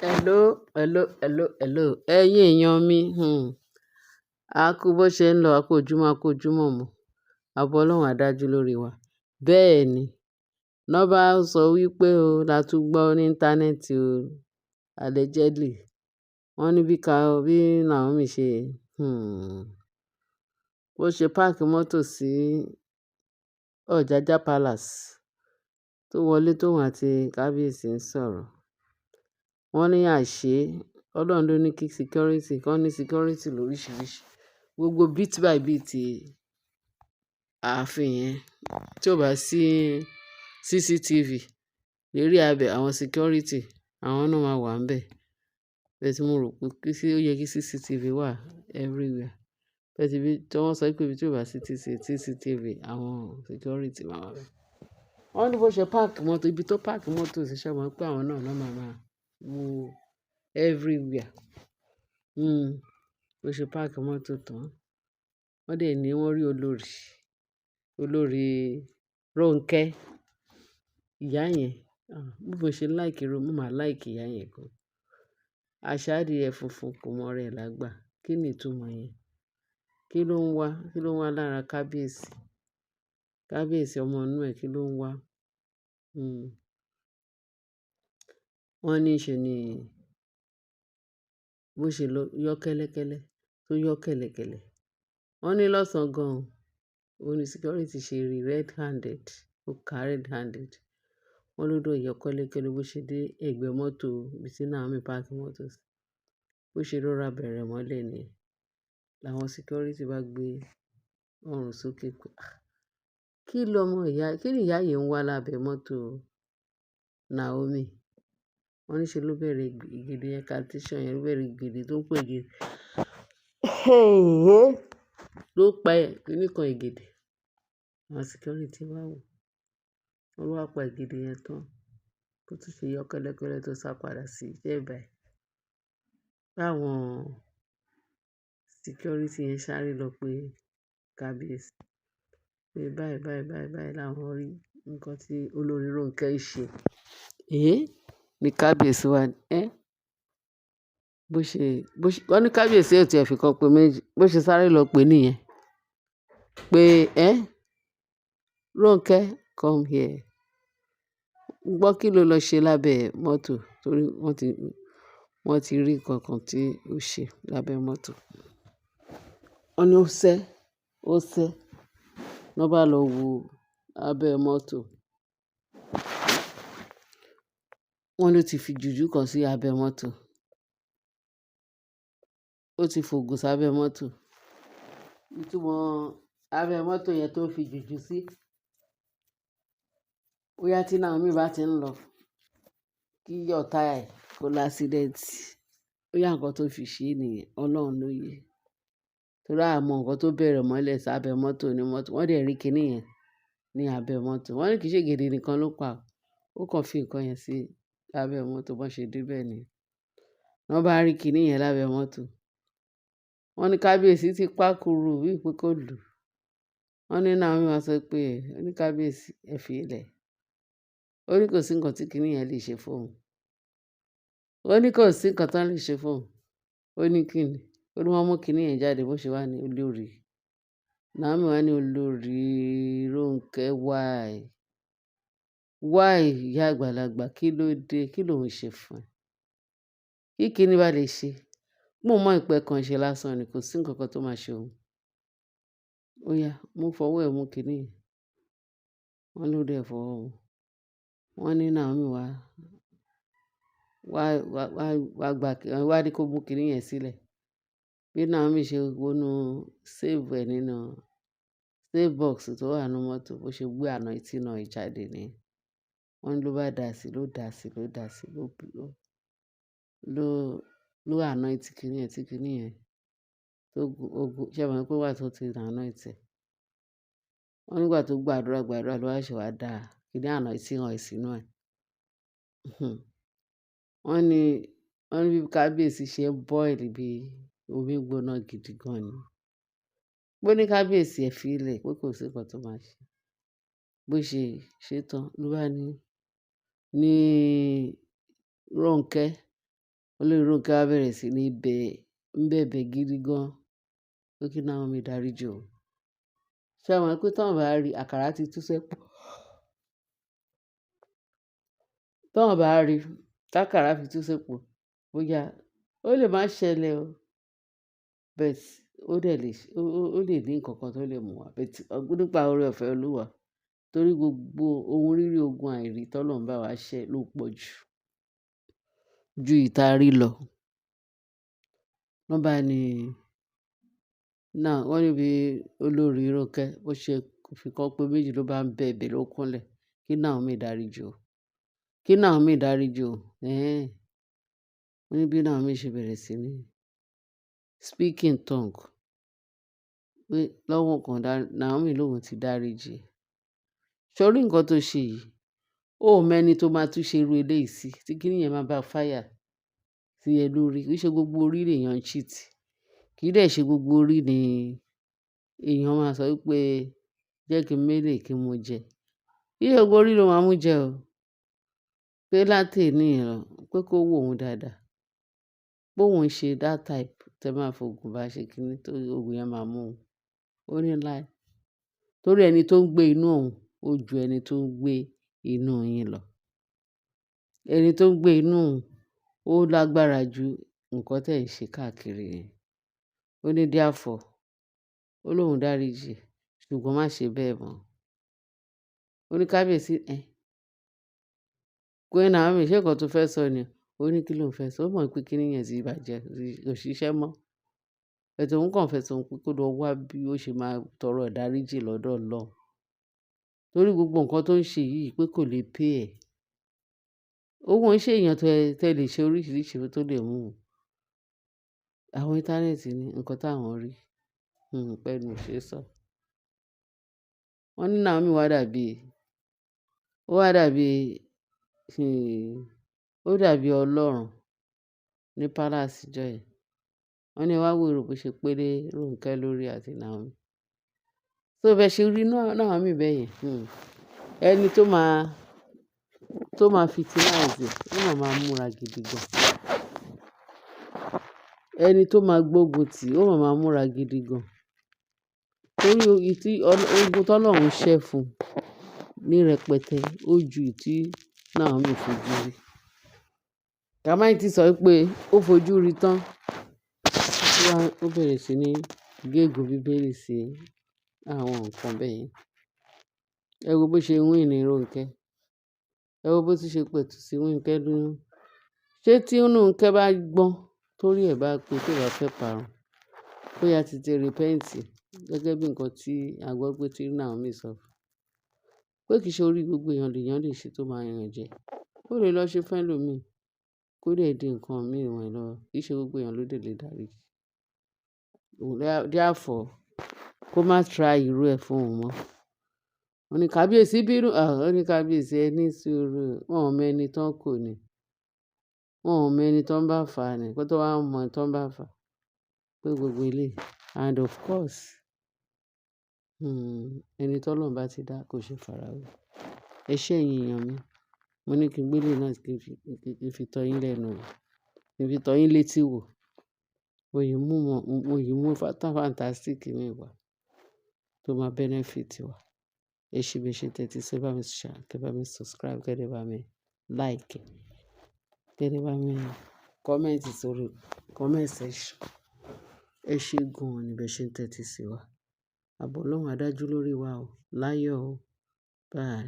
Hello. Ẹ̀yin èèyàn mi, a kú bó ṣe ń lọ, a kú ojúmọ́, a kú ojúmọ́ mọ́. Ààbò Ọlọ́run á dájú lórí wa. Bẹ́ẹ̀ ni, ná bá sọ wípé la tún gbọ́ ní íńtánẹ́ẹ̀tì allegedly. Wọ́n ní bí Naomi ṣe, bó ṣe páàkì mọ́tò sí Ọ̀jájá Palace tó wọlé tóun àti kábíyèsí ń sọ̀rọ̀. Wọ́n ní àṣé Ọlọ́run ló ní kí security kan ní security lóríṣiríṣi. Gbogbo bit by bit ààfin yẹn tí ò bá sí CCTV lérí abẹ́ àwọn security, àwọn náà máa wà níbẹ̀. Bẹ́ẹ̀ tí mo rò pé ó yẹ kí CCTV wà everywhere. Bẹ́ẹ̀ tí wọ́n sọ pé ibi tí ò bá sí CCTV, àwọn security máa wà bẹ́ẹ̀. Wọ́n ní bó ṣe páàkì mọ́tò, ibi tó páàkì mọ́tò sí ṣẹ́ mọ̀ pé àwọn náà máa wo everywhere. Bó ṣe páàkì mọ́tò tán. Wọ́n dẹ̀ ní wọ́n rí olórí Rónkẹ́. Ìyá yẹn, bí mo ṣe like mo máa like ìyá yẹn gan. Àṣà adìẹ funfun kò mọ rẹ̀ lágbà. Kí ni ìtumọ̀ yẹn? Kí ló ń wá lára kábíyèsí? Kábíyèsí ọmọ inú ẹ̀ kí ló ń wá? Wọ́n ní ṣe ni bó ṣe lọ yọ́ kẹ́lẹ́kẹ́lẹ́ tó yọ́ kẹ̀lẹ̀kẹ̀lẹ̀. Wọ́n ní lọ́sàn-án gan-an, òun ní security ṣe rí red-handed, ó ka red-handed. Wọ́n ló dọ̀ yọ́ kẹ́lẹ́kẹ́lẹ́ bó ṣe dé ẹ̀gbẹ́ mọ́tò ibi tí Naomi páàkì mọ́tò sí. Bó ṣe rọra bẹ̀rẹ̀ mọ́lẹ̀ ni làwọn security bá gbé ọrùn sókè pé, kí ni ìyá yìí ń wá lábẹ́ mọ́tò Naomi? Wọ́n ní ṣe ló bẹ̀rẹ̀ ìgèdè incantation yẹn, ló bẹ̀rẹ̀ ìgèdè tó ń pè ìgèdè. Ló pa kíní kan ìgèdè. Àwọn security wá wò. Wọ́n ló wá pa ìgèdè yẹn tán. Bó tún ṣe yọ́ kẹ́lẹ́kẹ́lẹ́ tó sá padà sí iṣẹ́ báyìí. Báwọn security yẹn sáré lọ pé kábíyèsí. Pé báyìí làwọn rí nǹkan tí olórí Rónkẹ́ ṣe. Ní kábíyèsí wa ní, wọ́n ní kábíyèsí ò tiẹ̀ fi kan pé méjì. Bó ṣe sáré lọ pé nìyẹn. Pé, Rónkẹ́, come here. Gbọ́ kí ló lọ ṣe lábẹ́ mọ́tò torí wọ́n ti rí nǹkan kan tí ó ṣe lábẹ́ mọ́tò. Wọ́n ní ó ṣẹ́. Wọ́n bá lọ wo abẹ́ mọ́tò. Wọ́n ló ti fi jùjú kan sí abẹ́ mọ́tò. Ó ti fògùn sábẹ́ mọ́tò. Ìtumọ̀ abẹ́ mọ́tò yẹn tó fi jùjú sí. Bóyá tí Naomi bá ti ń lọ kí ọ̀tá ẹ̀ kó lá accident. Bóyá nǹkan tó fi ṣe nìyẹn, Ọlọ́run ló yé. Torí a mọ nǹkan tó bẹ̀rẹ̀ mọ́lẹ̀ sábẹ́ mọ́tò ní mọ́tò. Wọ́n dẹ̀ rí kiní yẹn ní abẹ́ mọ́tò. Wọ́n ní kì í ṣe ìgèdè nìkan ló pa. Ó kàn fi nǹkan yẹn sí abẹ́ mọ́tò bó ṣe dé bẹ́ẹ̀ ni. Wọ́n bá rí kiní yẹn lábẹ́ mọ́tò. Wọ́n ní kábíyèsí ti pákúrú bí pé kó lù. Wọ́n ní Naomi wá sọ pé, ó ní kábíyèsí ẹ fi ilẹ̀. Ó ní kò sí nǹkan tí kiní yẹn lè ṣe fún òun. Ó ní kò sí nǹkan tán lè ṣe fún òun. Ó ní kí ni? Ó ní wọ́n mú kiní yẹn jáde bó ṣe wà ní olórí. Naomi wá ní olórí Rónkẹ́ why ìyá àgbàlagbà kí ló dé? Kí ló ń ṣe fún ẹ? Kí kiní bá lè ṣe? Mo mọ ìpẹ́ kan ṣe lásán ni kò sí nǹkan kan tó máa ṣe òun. Ó yá, mú fọwọ́ ẹ̀ mú kiní yẹn. Wọ́n ló dẹ̀ fọwọ́ mu. Wọ́n ní Naomi wá ní kó mú kiní yẹn sílẹ̀. Bí Naomi ṣe wọnú save nínú save box tó wà nínú mọ́tò bó ṣe gbé anointing náà jáde ni. Wọ́n ló bá dà sí ló anoint kiní yẹn tí kiní yẹn tó ṣe mọ̀ pé wà tó ti anoint ẹ̀. Wọ́n nígbà tó gbàdúrà ló wá ṣe wá dà kiní anointing hàn sínú ẹ̀. Wọ́n ní bí kábíyèsí ṣe boil bí omi gbóná gidi gan ni. Bó ní kábíyèsí ẹ fi ilẹ̀ pé kò sí nǹkan tó máa ṣe. Bó ṣe ṣe tán ló bá ní Rónkẹ́ olórí Rónkẹ́ wá bẹ̀rẹ̀ sí ní bẹ̀bẹ̀ gidi gan pé kí Naomi dáríjì òun. Ṣé ẹ mọ̀ pé táwọn bá rí àkàrà ti tú sẹ́pọ̀? Táwọn bá rí tákàrà fi tú sẹ́pọ̀ bóyá ó lè má ṣẹlẹ̀ o, but ó lè ní nǹkan kan tó lè mú wa, but nípa oore ọ̀fẹ́ Olúwa, torí gbogbo ohun rírí ogun àìrí tọ́lọ́run bá wa ṣẹ́ ló pọ̀ ju ìta rí lọ. Wọ́n bá ní náà wọ́n níbi olórí Rónkẹ́ bó ṣe fi kan pé méjì ló bá ń bẹ̀bẹ̀ ló kúnlẹ̀ kí Naomi dáríjì òun. Kí Naomi dáríjì òun. Wọ́n ní bí Naomi ṣe bẹ̀rẹ̀ sí ní speak in tongue pé lọ́wọ́ kan Naomi lòun ti dáríjì. Sórí nǹkan tó ṣe yìí, ó mẹ́ni tó máa tún ṣe irú eléyìí sí tí kíní yẹn máa bá fáyà sí ẹ lórí. Kì í ṣe gbogbo orí lèèyàn ń cheat. Kì í dẹ̀ ṣe gbogbo orí ni èèyàn máa sọ wípé jẹ́ kí n mélèé kí n mu jẹ. Kì í ṣe gbogbo orí ló máa mú jẹ o. Pé látèní lọ pé kó wò òun dáadáa. Pé òun ṣe that type tẹ máa fògùn bá ṣe kíní tó ògùn yẹn máa mú òun. Ó ní láì. Torí ẹni tó ń gbé inú òun ó ju ẹni tó ń gbé inú yín lọ. Ẹni tó ń gbé inú òun ó lágbára ju nǹkan tẹ̀ ń ṣe káàkiri yẹn. Ó ní therefore, ó lóun dáríjì ṣùgbọ́n má ṣe bẹ́ẹ̀ mọ́. Ó ní kábíyèsí Queen Naomi ṣé nǹkan tó fẹ́ sọ ni? Ó ní kí ló ń fẹ́ sọ? Ó mọ̀ pé kíní yẹn ti bàjẹ́, kò ṣiṣẹ́ mọ́. But òun kàn fẹ́ sọ pé kó lọ wá bí ó ṣe máa tọrọ ìdáríjì lọ́dọ̀ Ọlọ́run. Torí gbogbo nǹkan tó ń ṣe yìí pé kò lè pay ẹ̀. Òun ń ṣe èèyàn tẹ́ lè ṣe oríṣiríṣi tó lè mú un. Àwọn íńtánẹ́ẹ̀tì ní nǹkan táwọn rí. Pẹ̀lú ṣe sọ. Wọ́n ní Naomi ó dàbí Ọlọ́run ní palace jọ́ yẹn. Wọ́n ní wá wèrò bó ṣe pélé Rónkẹ́ lórí àti Naomi. So bẹ́ẹ̀ ṣe rí Naomi bẹ́ẹ̀ yẹn. Ẹni tó máa victimize ó máa múra gidi gan. Ẹni tó máa gbógun tì ó máa múra gidi gan. Torí ogun tọ́lọ́run ṣẹ́ fún ní rẹpẹtẹ ó ju ìtí Naomi fojú rí. Ká má tí sọ pé ó fojú rí tán. Ó bẹ̀rẹ̀ sí ní gégùn bíbélì sí àwọn nǹkan bẹ́ẹ̀ yẹn. Ẹ wo bó ṣe wín ní Rónkẹ́. Ẹ wo bó ti ṣe pẹ̀tù sí Rónkẹ́ nínú. Ṣé tí Rónkẹ́ bá gbọ́n torí ẹ̀ bá pé tó bá fẹ́ parun, bóyá ti repent gẹ́gẹ́ bí nǹkan tí a gbọ́ pé tí Naomi sọ. Pé kì í ṣe orí gbogbo èèyàn lè ṣe tó máa yàn jẹ. Ó lè lọ ṣe fẹ́ lòmíì kó dẹ̀ di nǹkan míì wọ̀n ẹ̀ lọ. Kì í ṣe gbogbo èèyàn ló lè dáríjì. Therefore, kó má try irú ẹ̀ fún òun mọ́. Wọ́n ní kábíyèsí bínú. Wọ́n ní kábíyèsí ẹ ní sùúrù. Wọ́n ò mọ ẹni tán kò ní. Wọ́n ò mọ ẹni tán bá fà ni. Kó tó wá mọ ẹni tán bá fà. Pé gbogbo eléyìí. And of course, ẹni tọ́lọ́run bá ti dá kò ṣe farawé. Ẹ ṣé ẹ̀yin èèyàn mi. Mo ní kí n gbé eléyìí náà kí n fi tọ́ yín lẹ́nu wò. Kí n fi tọ́ yín létí wò. Mo yìí mú fantastic mi wá tó máa benefit wa. Ẹ ṣé bí ẹ ṣe tẹ́tí sí, ẹ bá mi share, kẹ́ bá mi subscribe, kẹ́ dẹ̀ bá mi like, kẹ́ dẹ̀ bá mi comment sórí comment section. Ẹ ṣé gan-an ni bí ẹ ṣe ń tẹ́tí sí wa. Ààbò Ọlọ́run á dájú lórí wa o. Láyọ̀ o. Bye.